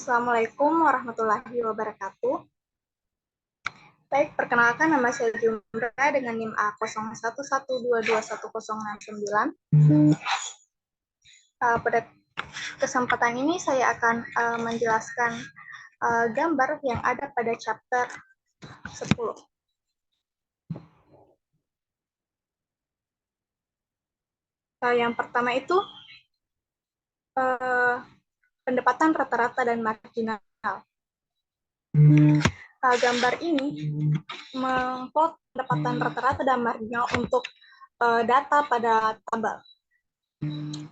Assalamualaikum warahmatullahi wabarakatuh. Baik, perkenalkan nama saya Jumra dengan NIM A0112211069. Pada kesempatan ini saya akan menjelaskan gambar yang ada pada chapter 10. Yang pertama itu pendapatan rata-rata dan marginal. Gambar ini mengplot pendapatan rata-rata dan marginal untuk data pada tabel.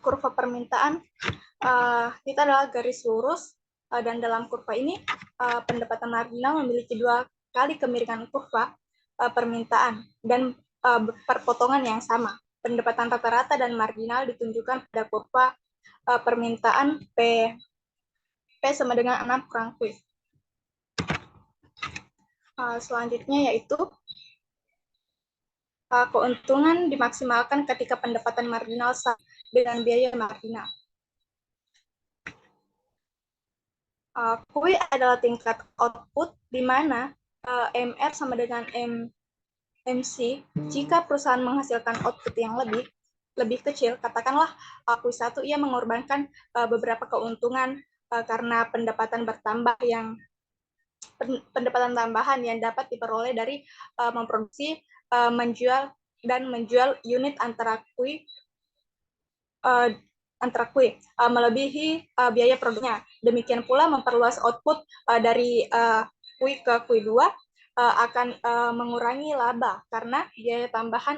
Kurva permintaan kita adalah garis lurus, dan dalam kurva ini pendapatan marginal memiliki dua kali kemiringan kurva permintaan dan perpotongan yang sama. Pendapatan rata-rata dan marginal ditunjukkan pada kurva permintaan P sama dengan 6 kurang Q. Selanjutnya yaitu keuntungan dimaksimalkan ketika pendapatan marginal sama dengan biaya marginal. Q adalah tingkat output di mana MR sama dengan MC. Jika perusahaan menghasilkan output yang lebih kecil, katakanlah Q1 ia mengorbankan beberapa keuntungan karena pendapatan tambahan yang dapat diperoleh dari memproduksi, menjual unit antara Q melebihi biaya produknya. Demikian pula memperluas output dari Q ke Q2 akan mengurangi laba karena biaya tambahan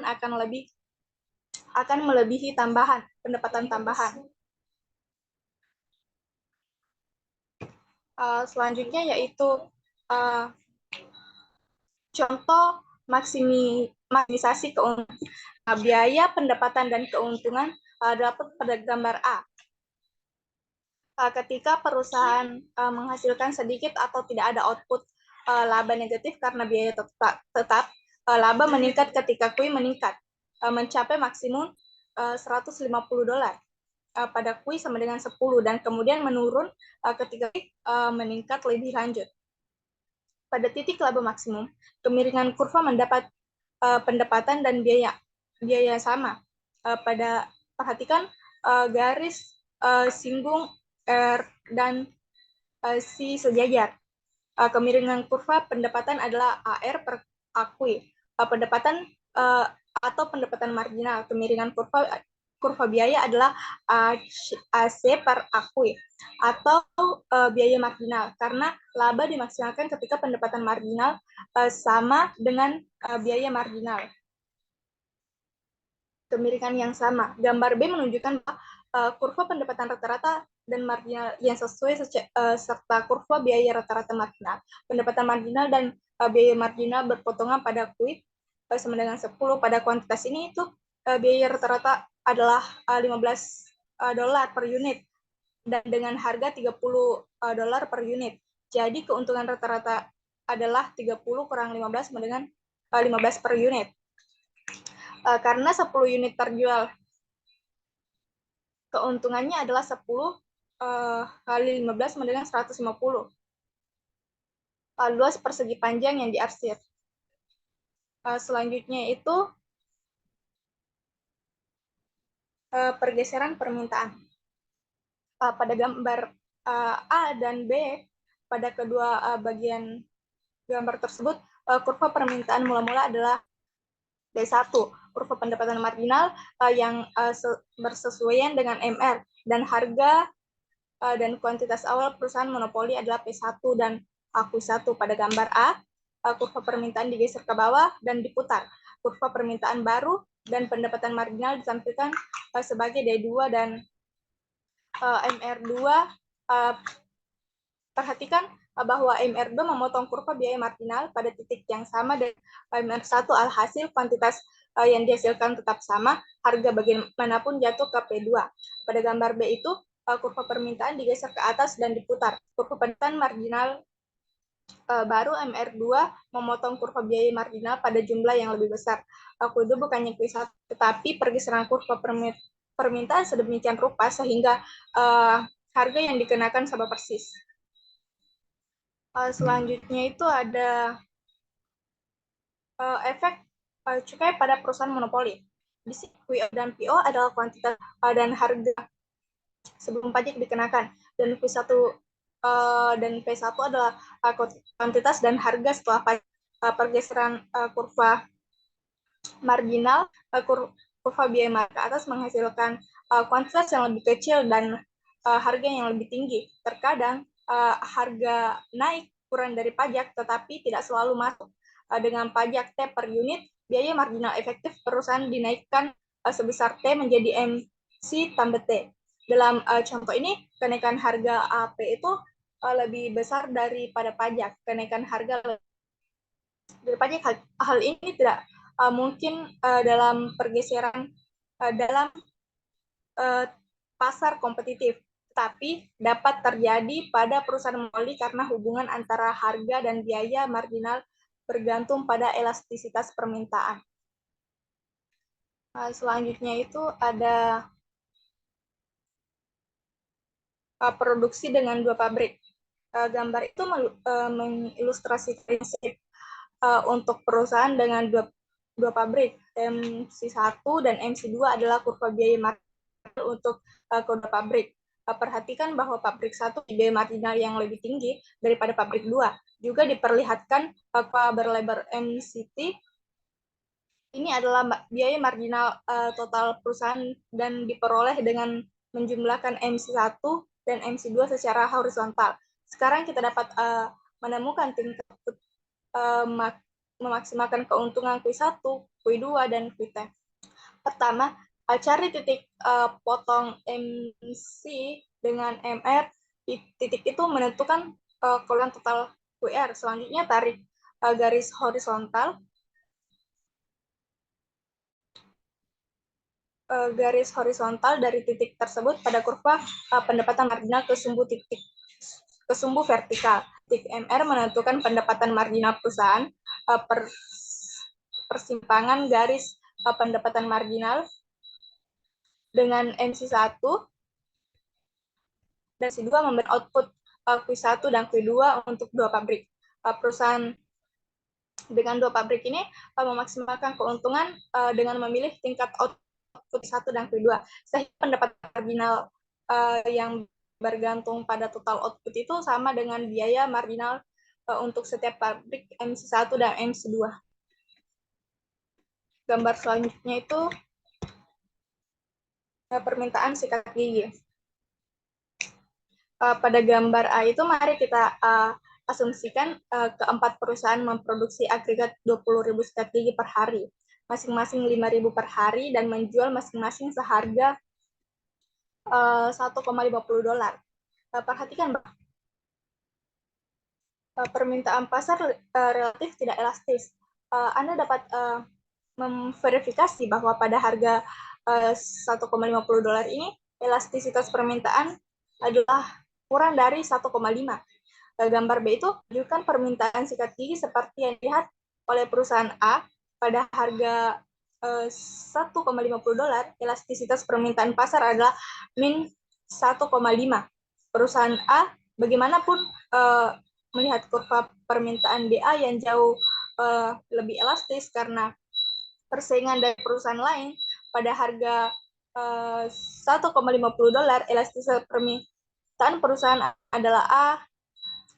akan melebihi pendapatan tambahan. Selanjutnya yaitu contoh maksimisasi keuntungan. Biaya, pendapatan, dan keuntungan dapat pada gambar A. Ketika perusahaan menghasilkan sedikit atau tidak ada output laba negatif karena biaya tetap, laba meningkat ketika Q meningkat, mencapai maksimum $150 pada Q sama dengan 10 dan kemudian menurun ketika Q meningkat lebih lanjut. Pada titik laba maksimum, kemiringan kurva mendapat pendapatan dan biaya sama. Perhatikan garis singgung R dan C sejajar. Kemiringan kurva pendapatan adalah AR per AQ. Pendapatan atau pendapatan marginal. Kemiringan kurva biaya adalah AC per AQ atau biaya marginal, karena laba dimaksimalkan ketika pendapatan marginal sama dengan biaya marginal. Kemiringan yang sama. Gambar B menunjukkan kurva pendapatan rata-rata dan marginal yang sesuai serta kurva biaya rata-rata marginal. Pendapatan marginal dan biaya marginal berpotongan pada Q sama dengan 10. Pada kuantitas ini itu biaya rata-rata adalah $15 per unit dan dengan harga $30 per unit. Jadi keuntungan rata-rata adalah 30 kurang 15 sama dengan 15 per unit. Karena 10 unit terjual, keuntungannya adalah 10 kali 15 sama dengan 150. Luas persegi panjang yang diarsir. Selanjutnya itu pergeseran permintaan. Pada gambar A dan B, pada kedua bagian gambar tersebut, kurva permintaan mula-mula adalah B1, kurva pendapatan marginal yang bersesuaian dengan MR, dan harga dan kuantitas awal perusahaan monopoli adalah P1 dan Q1. Pada gambar A, kurva permintaan digeser ke bawah dan diputar. Kurva permintaan baru dan pendapatan marginal ditampilkan sebagai D2 dan MR2. Perhatikan bahwa MR2 memotong kurva biaya marginal pada titik yang sama dan MR1 alhasil kuantitas yang dihasilkan tetap sama, harga bagaimanapun jatuh ke P2. Pada gambar B itu kurva permintaan digeser ke atas dan diputar. Kurva pendapatan marginal baru MR2 memotong kurva biaya marginal pada jumlah yang lebih besar. Q2 bukannya Q1, tetapi pergeseran kurva permintaan sedemikian rupa sehingga harga yang dikenakan sama persis. Selanjutnya itu ada efek cukai pada perusahaan monopoli. Di sini QO dan PO adalah kuantitas dan harga sebelum pajak dikenakan, dan P1 dan P1 adalah kuantitas dan harga setelah pajak. Pergeseran kurva marginal, kurva biaya ke atas menghasilkan kuantitas yang lebih kecil dan harga yang lebih tinggi. Terkadang harga naik kurang dari pajak, tetapi tidak selalu masuk. Dengan pajak T per unit, biaya marginal efektif perusahaan dinaikkan sebesar T menjadi MC tambah T. Dalam contoh ini, kenaikan harga AP itu lebih besar daripada pajak. Kenaikan harga dari pajak, hal ini tidak mungkin dalam pergeseran dalam pasar kompetitif, tapi dapat terjadi pada perusahaan monopoli karena hubungan antara harga dan biaya marginal bergantung pada elastisitas permintaan. Selanjutnya itu ada produksi dengan dua pabrik. Gambar itu mengilustrasi prinsip untuk perusahaan dengan dua pabrik, MC1 dan MC2 adalah kurva biaya marginal untuk kedua pabrik. Perhatikan bahwa pabrik 1 biaya marginal yang lebih tinggi daripada pabrik 2. Juga diperlihatkan berlebar MCT ini adalah biaya marginal total perusahaan dan diperoleh dengan menjumlahkan MC1 dan MC2 secara horizontal. Sekarang kita dapat menemukan tingkat memaksimalkan keuntungan Q1, Q2, dan Q10. Pertama, cari titik potong MC dengan MR. Titik itu menentukan keluaran total QR. Selanjutnya, tarik garis horizontal. Garis horizontal dari titik tersebut pada kurva pendapatan marginal ke sumbu vertikal. Titik MR menentukan pendapatan marginal perusahaan. Persimpangan garis pendapatan marginal dengan MC1 dan MC2 memberi output Q1 dan Q2 untuk dua pabrik. Perusahaan dengan dua pabrik ini memaksimalkan keuntungan dengan memilih tingkat output Q1 dan Q2, sehingga pendapatan marginal yang bergantung pada total output itu sama dengan biaya marginal untuk setiap pabrik MC1 dan MC2. Gambar selanjutnya itu permintaan sikat gigi. Pada gambar A itu mari kita asumsikan keempat perusahaan memproduksi agregat 20.000 sikat gigi per hari, masing-masing 5.000 per hari, dan menjual masing-masing seharga $1,50. Perhatikan permintaan pasar relatif tidak elastis. Anda dapat memverifikasi bahwa pada harga $1,50 ini elastisitas permintaan adalah kurang dari 1,5. Gambar B itu menunjukkan permintaan sikat gigi seperti yang dilihat oleh perusahaan A pada harga $1,50, elastisitas permintaan pasar adalah min 1,5. Perusahaan A bagaimanapun melihat kurva permintaan DA yang jauh lebih elastis karena persaingan dari perusahaan lain pada harga $1,50, elastisitas permintaan perusahaan adalah A.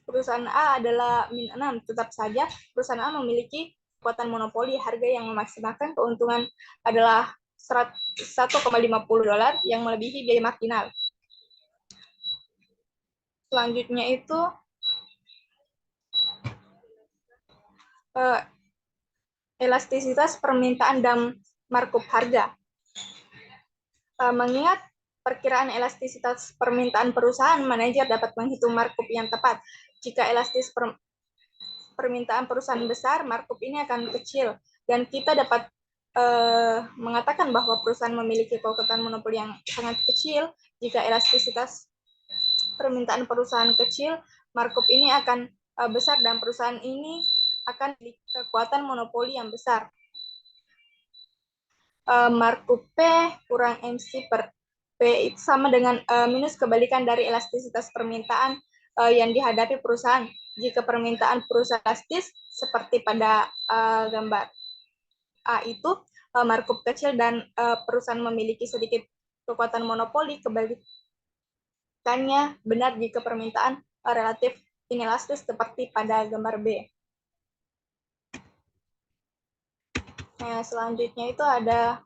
Perusahaan A adalah min 6. Tetap saja perusahaan A memiliki kekuatan monopoli. Harga yang memaksimalkan keuntungan adalah $1,50 yang melebihi biaya marginal. Selanjutnya itu elastisitas permintaan dan markup harga. Mengingat perkiraan elastisitas permintaan perusahaan, manajer dapat menghitung markup yang tepat. Jika elastis permintaan perusahaan besar, markup ini akan kecil. Dan kita dapat mengatakan bahwa perusahaan memiliki kekuatan monopoli yang sangat kecil. Jika elastisitas permintaan perusahaan kecil, markup ini akan besar dan perusahaan ini akan memiliki kekuatan monopoli yang besar. Markup P kurang MC per P itu sama dengan minus kebalikan dari elastisitas permintaan yang dihadapi perusahaan. Jika permintaan perusahaan elastis, seperti pada gambar A itu, markup kecil dan perusahaan memiliki sedikit kekuatan monopoli, kebalikannya benar jika permintaan relatif inelastis seperti pada gambar B. Nah, selanjutnya itu ada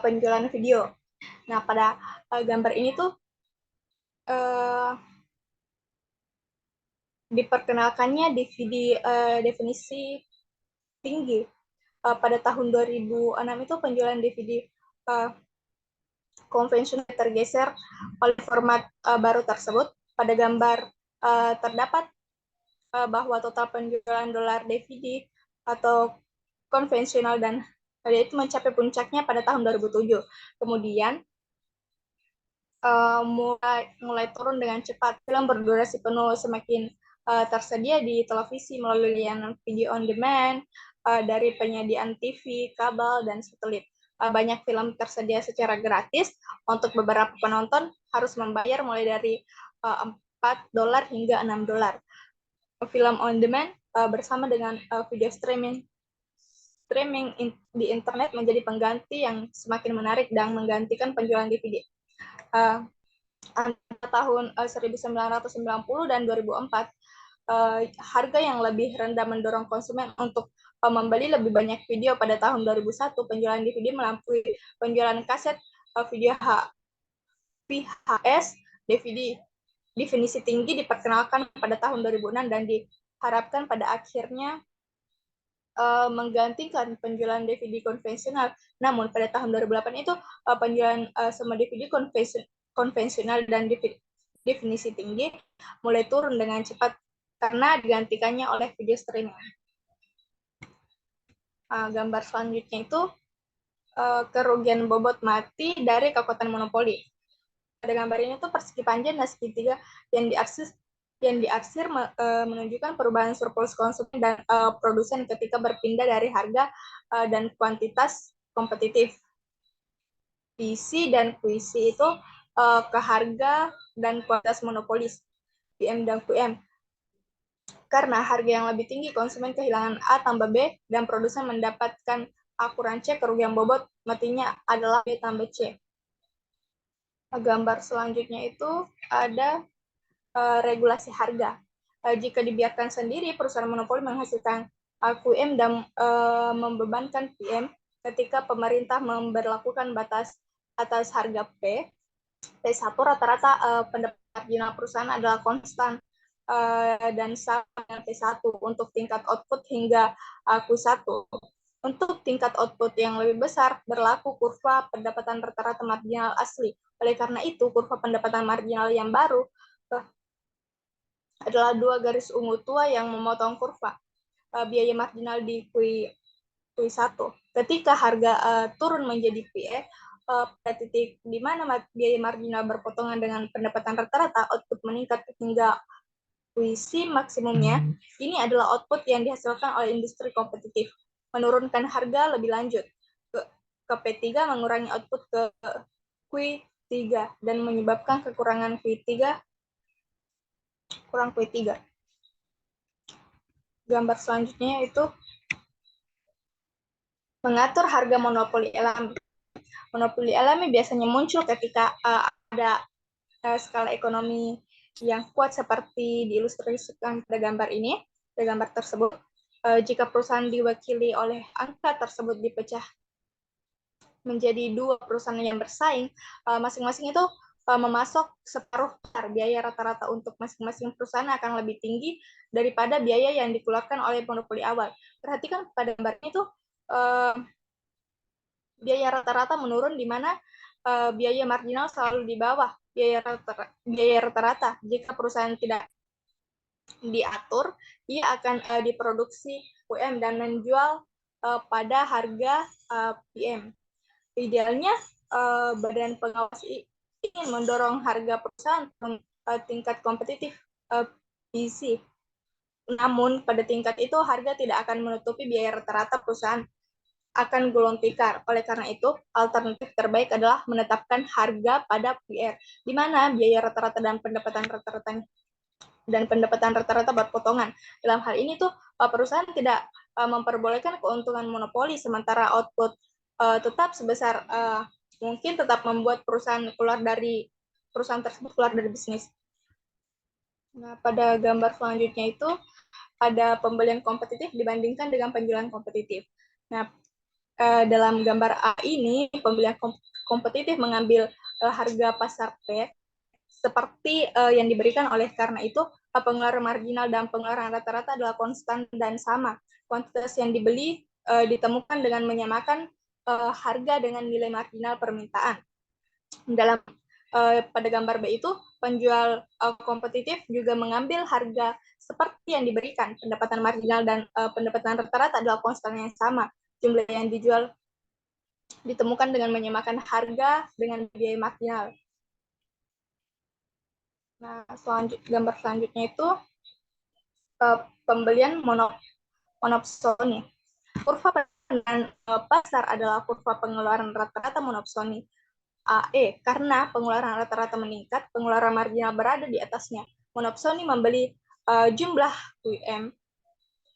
penjualan video. Nah, pada gambar ini tuh diperkenalkannya definisi tinggi. Pada tahun 2006 itu penjualan DVD konvensional tergeser oleh format baru tersebut. Pada gambar terdapat bahwa total penjualan dolar DVD atau konvensional dan itu mencapai puncaknya pada tahun 2007. Kemudian mulai turun dengan cepat. Film berdurasi penuh semakin tersedia di televisi melalui layanan video on demand dari penyediaan TV, kabel, dan satelit. Banyak film tersedia secara gratis. Untuk beberapa penonton harus membayar mulai dari $4 hingga $6. Film on demand bersama dengan video streaming di internet menjadi pengganti yang semakin menarik dan menggantikan penjualan DVD. Antara tahun 1990 dan 2004, harga yang lebih rendah mendorong konsumen untuk membeli lebih banyak video. Pada tahun 2001, penjualan DVD melampaui penjualan kaset video VHS. DVD definisi tinggi diperkenalkan pada tahun 2006 dan diharapkan pada akhirnya menggantikan penjualan DVD konvensional. Namun pada tahun 2008 itu penjualan semua DVD konvensional dan definisi tinggi mulai turun dengan cepat karena digantikannya oleh video streaming. Gambar selanjutnya itu kerugian bobot mati dari kekuatan monopoli. Pada gambar ini tuh persegi panjang dan segitiga yang diarsir menunjukkan perubahan surplus konsumen dan produsen ketika berpindah dari harga dan kuantitas kompetitif. PC dan QC itu ke harga dan kuantitas monopolis, PM dan QM. Karena harga yang lebih tinggi, konsumen kehilangan A tambah B, dan produsen mendapatkan A kurang C, kerugian bobot matinya adalah B tambah C. Gambar selanjutnya itu ada regulasi harga. Jika dibiarkan sendiri, perusahaan monopoli menghasilkan QM dan membebankan PM. Ketika pemerintah memberlakukan batas atas harga P1 rata-rata pendapat marginal perusahaan adalah konstan dan sama dengan P1 untuk tingkat output hingga Q1. Untuk tingkat output yang lebih besar, berlaku kurva pendapatan rata-rata marginal asli. Oleh karena itu, kurva pendapatan marginal yang baru adalah dua garis ungu tua yang memotong kurva biaya marginal di Q1. Ketika harga turun menjadi PE, pada titik di mana biaya marginal berpotongan dengan pendapatan rata-rata, output meningkat hingga QC maksimumnya. Ini adalah output yang dihasilkan oleh industri kompetitif. Menurunkan harga lebih lanjut ke P3 mengurangi output ke Q3 dan menyebabkan kekurangan Q3 kurang Q3. Gambar selanjutnya yaitu mengatur harga monopoli alami. Monopoli alami biasanya muncul ketika ada skala ekonomi yang kuat seperti diilustrasikan pada gambar ini, pada gambar tersebut. Jika perusahaan diwakili oleh angka tersebut dipecah menjadi dua perusahaan yang bersaing, masing-masing itu memasok separuh besar. Biaya rata-rata untuk masing-masing perusahaan akan lebih tinggi daripada biaya yang dikeluarkan oleh monopoli awal. Perhatikan pada gambar ini tuh biaya rata-rata menurun di mana biaya marginal selalu di bawah biaya rata-rata. Jika perusahaan tidak diatur, ia akan diproduksi UM dan menjual pada harga PM. Idealnya badan pengawas ingin mendorong harga perusahaan tingkat kompetitif PC. Namun pada tingkat itu harga tidak akan menutupi biaya rata-rata perusahaan akan gulung tikar. Oleh karena itu, alternatif terbaik adalah menetapkan harga pada PR, di mana biaya rata-rata dan pendapatan rata-rata berpotongan. Dalam hal ini tuh perusahaan tidak memperbolehkan keuntungan monopoli, sementara output tetap sebesar mungkin tetap membuat perusahaan tersebut keluar dari bisnis. Nah, pada gambar selanjutnya itu ada pembelian kompetitif dibandingkan dengan penjualan kompetitif. Nah, dalam gambar A ini pembelian kompetitif mengambil harga pasar P seperti yang diberikan. Oleh karena itu pengeluaran marginal dan pengeluaran rata-rata adalah konstan dan sama. Kuantitas yang dibeli ditemukan dengan menyamakan harga dengan nilai marginal permintaan. Dalam pada gambar B itu penjual kompetitif juga mengambil harga seperti yang diberikan. Pendapatan marginal dan pendapatan rata-rata adalah konstan yang sama. Jumlah yang dijual ditemukan dengan menyamakan harga dengan biaya marginal. Nah, gambar selanjutnya itu pembelian monopsoni. Kurva pendanaan pasar adalah kurva pengeluaran rata-rata monopsoni AE, karena pengeluaran rata-rata meningkat, pengeluaran marginal berada di atasnya. Monopsoni membeli jumlah QM,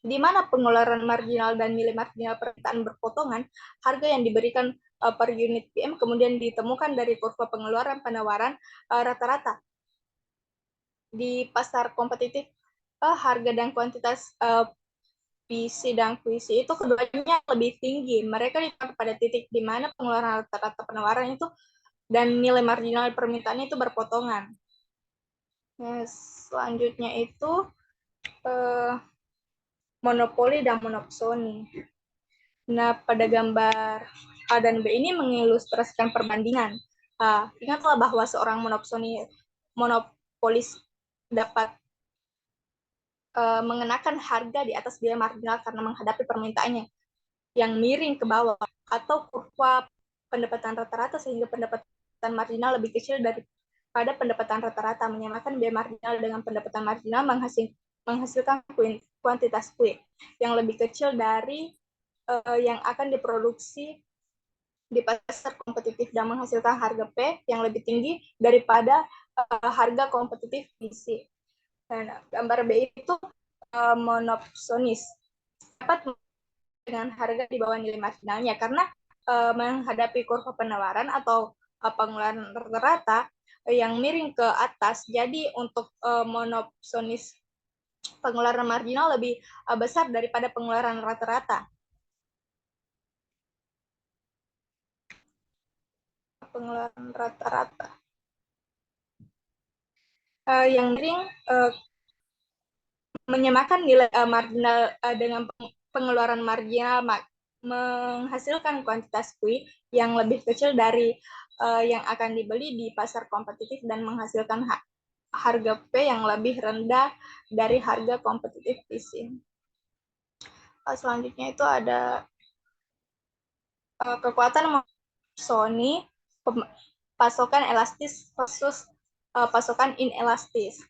di mana pengeluaran marginal dan nilai marginal permintaan berpotongan, harga yang diberikan per unit PM kemudian ditemukan dari kurva pengeluaran penawaran rata-rata. Di pasar kompetitif, harga dan kuantitas PC dan QC itu keduanya lebih tinggi. Mereka ditaruh pada titik di mana pengeluaran rata-rata penawaran itu dan nilai marginal permintaan itu berpotongan. Nah, selanjutnya itu monopoli dan monopsoni. Nah, pada gambar A dan B ini mengilustrasikan perbandingan. Ingatlah bahwa seorang monopolis dapat mengenakan harga di atas biaya marginal karena menghadapi permintaannya yang miring ke bawah, atau kurva pendapatan rata-rata sehingga pendapatan marginal lebih kecil daripada pendapatan rata-rata. Menyamakan biaya marginal dengan pendapatan marginal menghasilkan kuantitas kue yang lebih kecil dari yang akan diproduksi di pasar kompetitif dan menghasilkan harga P yang lebih tinggi daripada harga kompetitif PC. Nah, gambar B itu monopsonis, dapat dengan harga di bawah nilai marginalnya karena menghadapi kurva penawaran atau pengeluaran rata-rata yang miring ke atas. Jadi untuk monopsonis pengeluaran marginal lebih besar daripada pengeluaran rata-rata. Pengeluaran rata-rata yang miring menyamakan nilai marginal dengan pengeluaran marginal menghasilkan kuantitas kue yang lebih kecil dari yang akan dibeli di pasar kompetitif dan menghasilkan harga P yang lebih rendah dari harga kompetitif PC. Selanjutnya itu ada kekuatan monopsoni, pasokan elastis versus pasokan inelastis.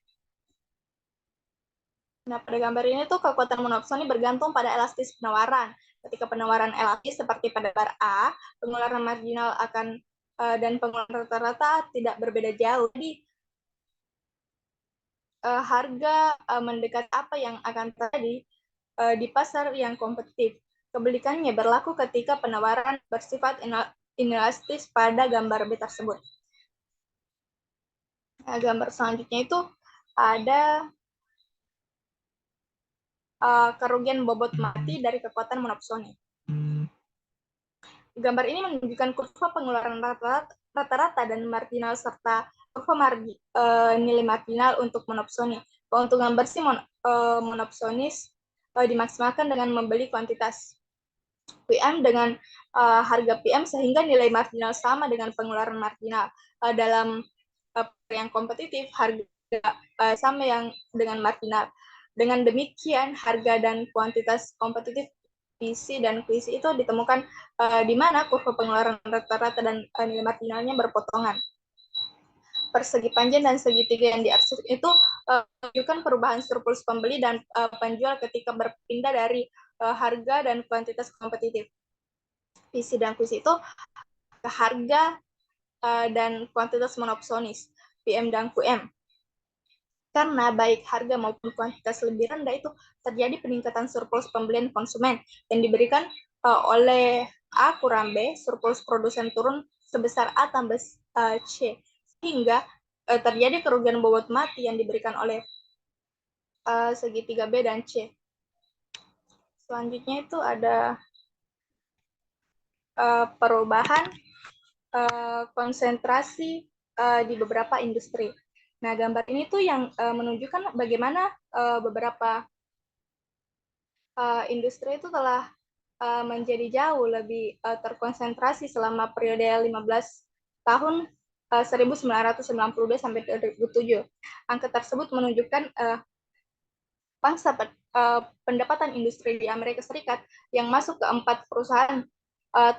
Nah, pada gambar ini tuh kekuatan monopsoni bergantung pada elastis penawaran. Ketika penawaran elastis seperti pada bar A, pengeluaran marginal akan dan pengeluaran rata-rata tidak berbeda jauh. Jadi harga mendekat apa yang akan terjadi di pasar yang kompetitif. Kebalikannya berlaku ketika penawaran bersifat inelastis pada gambar B tersebut. Nah, gambar selanjutnya itu ada kerugian bobot mati dari kekuatan monopsoni. Gambar ini menunjukkan kurva pengeluaran rata-rata dan marginal serta kurva nilai marginal untuk monopsoni. Keuntungan bersih monopsonis dimaksimalkan dengan membeli kuantitas PM dengan harga PM sehingga nilai marginal sama dengan pengeluaran marginal. Dalam yang kompetitif, harga sama yang dengan marginal. Dengan demikian, harga dan kuantitas kompetitif PC dan QC itu ditemukan di mana kurva pengeluaran rata-rata dan nilai marginalnya berpotongan. Persegi panjang dan segitiga yang diarsip itu menunjukkan perubahan surplus pembeli dan penjual ketika berpindah dari harga dan kuantitas kompetitif. visi dan kuisi itu harga dan kuantitas monopsonis, PM dan QM. Karena baik harga maupun kuantitas lebih rendah itu terjadi peningkatan surplus pembelian konsumen yang diberikan oleh A kurang B, surplus produsen turun sebesar A tambah C, sehingga terjadi kerugian bobot mati yang diberikan oleh segitiga B dan C. Selanjutnya itu ada perubahan konsentrasi di beberapa industri. Nah, gambar ini tuh yang menunjukkan bagaimana beberapa industri itu telah menjadi jauh lebih terkonsentrasi selama periode 15 tahun 1992 sampai 2007. Angka tersebut menunjukkan pangsa pendapatan industri di Amerika Serikat yang masuk ke 4 perusahaan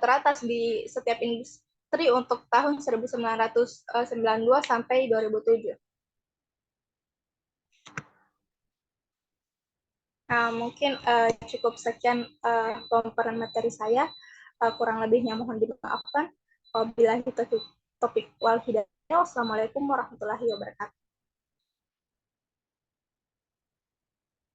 teratas di setiap industri untuk tahun 1992 sampai 2007. Mungkin cukup sekian pemaparan materi saya. Kurang lebihnya mohon dimaafkan. Wabillahi taufiq wal hidayah. Wassalamualaikum warahmatullahi wabarakatuh.